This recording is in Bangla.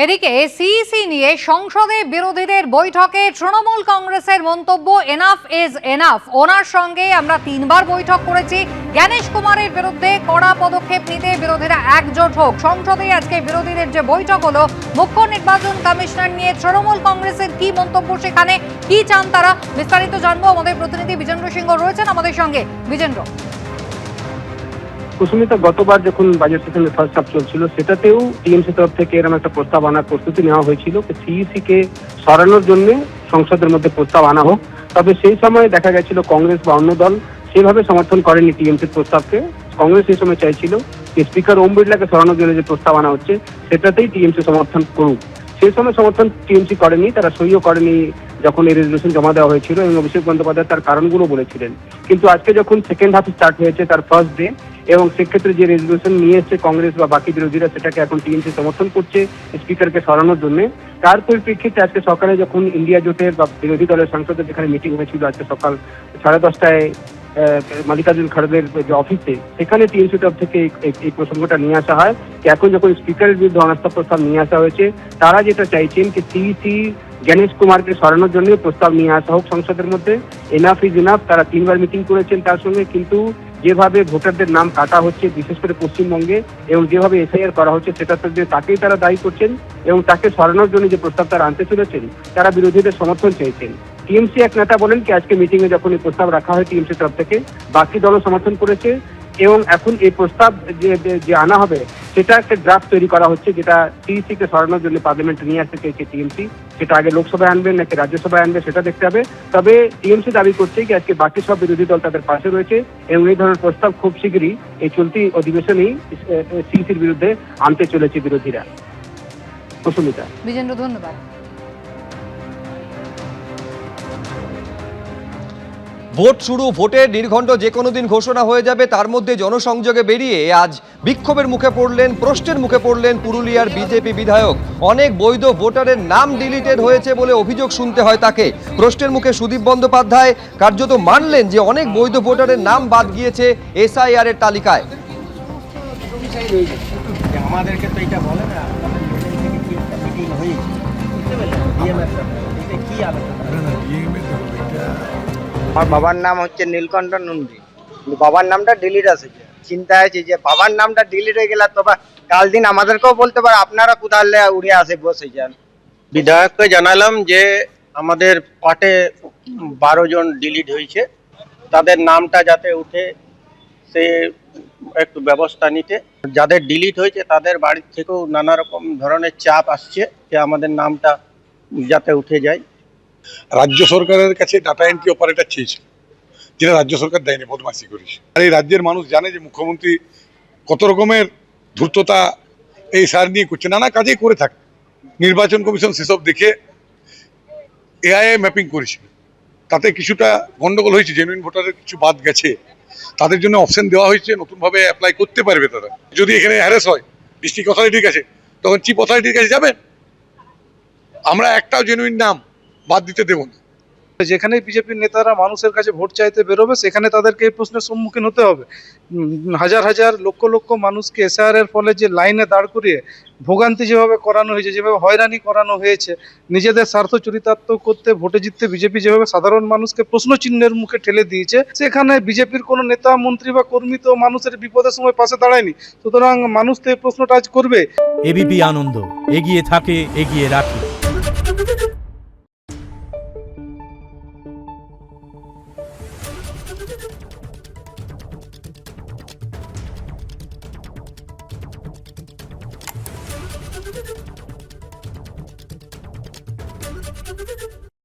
এদিকে সিইসি নিয়ে সংসদে বিরোধীদের বৈঠকে তৃণমূল কংগ্রেসের মন্তব্য এনাফ ইজ এনাফ। ওনার সঙ্গে আমরা 3বার বৈঠক করেছি। জ্ঞানেশ কুমারের বিরুদ্ধে কড়া পদক্ষেপ নিতে বিরোধীরা একজোট হোক। সংসদে আজকে বিরোধীদের যে বৈঠক হলো, মুখ্য নির্বাচন কমিশনার নিয়ে তৃণমূল কংগ্রেসের কি মন্তব্য, সেখানে কি চান তারা, বিস্তারিত জানবো। আমাদের প্রতিনিধি বিজেন্দ্র সিংহ রয়েছেন আমাদের সঙ্গে। বিজেন্দ্র, কুসুমিতা, গতবার যখন বাজেট সেশনের ফার্স্ট হাফ চলছিল সেটাতেও টিএমসি তরফ থেকে এরকম একটা প্রস্তাব আনার প্রস্তুতি নেওয়া হয়েছিল সিইসি কে সরানোর জন্য সংসদের মধ্যে প্রস্তাব আনা হোক। তবে সেই সময় দেখা গেছিল কংগ্রেস বা অন্য দল সেভাবে সমর্থন করেনি টিএমসির প্রস্তাবকে। কংগ্রেস সেই সময় চাইছিল যে স্পিকার ওম বিড়লাকে সরানোর জন্য যে প্রস্তাব আনা হচ্ছে সেটাতেই টিএমসি সমর্থন করুক। সেই সময় সমর্থন টিএমসি করেনি, তারা সইও করেনি যখন এই রেজলিউশন জমা দেওয়া হয়েছিল, এবং অভিষেক বন্দ্যোপাধ্যায় তার কারণগুলো বলেছিলেন। কিন্তু আজকে যখন সেকেন্ড হাফ স্টার্ট হয়েছে, তার ফার্স্ট ডে, এবং সেক্ষেত্রে যে রেজলিউশন নিয়ে এসছে কংগ্রেস বা বাকি বিরোধীরা, সেটাকে এখন টিএমসি সমর্থন করছে স্পিকারকে সরানোর জন্য। তার পরিপ্রেক্ষিতে আজকে সকালে যখন ইন্ডিয়া জোটের বা বিরোধী দলের সাংসদের যেখানে মিটিং হয়েছিল আজকে সকাল 10:30টায় মাল্লিকার্জুন খড়গের যে অফিসে, সেখানে টিএমসি তরফ থেকে এই প্রসঙ্গটা নিয়ে আসা হয়। এখন যখন স্পিকারের বিরুদ্ধে অনাস্থা প্রস্তাব নিয়ে আসা হয়েছে, তারা যেটা চাইছেন যে সিইসি জ্ঞানেশ কুমারকে সরানোর জন্য প্রস্তাব নিয়ে আসা হোক সংসদের মধ্যে। Enough is enough. তারা 3বার মিটিং করেছেন তার সঙ্গে, কিন্তু যেভাবে ভোটারদের নাম কাটা হচ্ছে বিশেষ করে পশ্চিমবঙ্গে, এবং যেভাবে এসআইআর করা হচ্ছে, সেটাতে তাকেই তারা দায়ী করছেন, এবং তাকে সরানোর জন্য যে প্রস্তাব তারা আনতে চলেছেন, তারা বিরোধীদের সমর্থন চাইছেন। টিএমসি এক নেতা বলেন কি আজকে মিটিং এ যখন এই প্রস্তাব রাখা হয় টিএমসি তরফ থেকে, বাকি দলও সমর্থন করেছে, এবং এখন এই প্রস্তাব যে আনা হবে সেটা একটা ড্রাফট তৈরি করা হচ্ছে, যেটা সিইসি কে সরানোর জন্য পার্লামেন্টে নিয়ে আসতে চাইছে টিএমসি। সেটা আগে লোকসভায় আনবেন নাকি রাজ্যসভায় আনবে সেটা দেখতে হবে। তবে টিএমসি দাবি করছে কি আজকে বাকি সব বিরোধী দল তাদের পাশে রয়েছে, এবং এই ধরনের প্রস্তাব খুব শীঘ্রই এই চলতি অধিবেশনেই সিইসির বিরুদ্ধে আনতে চলেছে বিরোধীরা। কুসুমিতা। বিজেন্দ্র, ধন্যবাদ। ভোট শুরু, ভোটের নির্ঘণ্ট যে কোনো দিন ঘোষণা হয়ে যাবে, তার মধ্যে জনসংযোগে বেরিয়ে আজ বিক্ষোভের মুখে পড়লেন, প্রশ্নের মুখে পড়লেন পুরুলিয়ার বিজেপি বিধায়ক। অনেক বৈধ ভোটারের নাম ডিলিটেড হয়েছে বলে অভিযোগ শুনতে হয় তাকে। প্রশ্নের মুখে সুদীপ বন্দ্যোপাধ্যায় কার্যত মানলেন যে অনেক বৈধ ভোটারের নাম বাদ গিয়েছে এসআইআর এর তালিকায়। আমাদেরকে তো এটা বলে না আমার বাবার নাম হচ্ছে নীলকণ্ঠ নন্দী, বাবার নামটা ডিলিট আছে। চিন্তা আছে যে বাবার নামটা ডিলিট হয়ে গেলে তো কাল দিন আমাদেরকেও বলতে পারে আপনারা কোথায় উড়ে আসে বসে যান। বিধায়ককে জানালাম যে আমাদের পার্টে 12 জন ডিলিট হয়েছে, তাদের নামটা যাতে উঠে সে একটু ব্যবস্থা নিতে। যাদের ডিলিট হয়েছে তাদের বাড়ির থেকেও নানা রকম ধরনের চাপ আসছে যে আমাদের নামটা যাতে উঠে যায়। রাজ্য সরকারের কাছে ডাটা এন্ট্রি অপারেটর চেয়েছিল, যেটা রাজ্য সরকার দেয়নি, বদমাশি করেছে। আর এই রাজ্যের মানুষ জানে যে মুখ্যমন্ত্রী কত রকমের ধূর্ততা এই সার নিয়ে করছে, নানা কাজেই করে থাকে। নির্বাচন কমিশন সেসব দেখে এআইএ ম্যাপিং করেছিল, তাতে কিছুটা গন্ডগোল হয়েছে, জেনুইন ভোটারের কিছু বাদ গেছে, তাদের জন্য অপশন দেওয়া হয়েছে, নতুনভাবে অ্যাপ্লাই করতে পারবে তারা। যদি এখানে হ্যারেস হয় ডিস্ট্রিক্ট অথরিটির কাছে, তখন চিফ অথরিটির কাছে যাবেন। আমরা একটাও জেনুইন নাম বাদ দিতে দেব না। যেখানে বিজেপির নেতারা মানুষের কাছে ভোট চাইতে বেরোবে, সেখানে তাদেরকে এই প্রশ্নের সম্মুখীন হতে হবে। হাজার হাজার লক্ষ লক্ষ মানুষকে এসআইআর এর ফলে যে লাইনে দাঁড় করিয়ে ভোগান্তি যেভাবে করানো হয়েছে, যেভাবে হয়রানি করানো হয়েছে, নিজেদের স্বার্থ চরিতার্থ করতে ভোটে জিততে বিজেপি যেভাবে সাধারণ মানুষকে প্রশ্ন চিহ্নের মুখে ঠেলে দিয়েছে, সেখানে বিজেপির কোনো নেতা মন্ত্রী বা কর্মী তো মানুষের বিপদের সময় পাশে দাঁড়ায়নি। সুতরাং মানুষ তো এই প্রশ্নটা আজ করবে। এবিপি আনন্দ, এগিয়ে থাকে, এগিয়ে রাখে।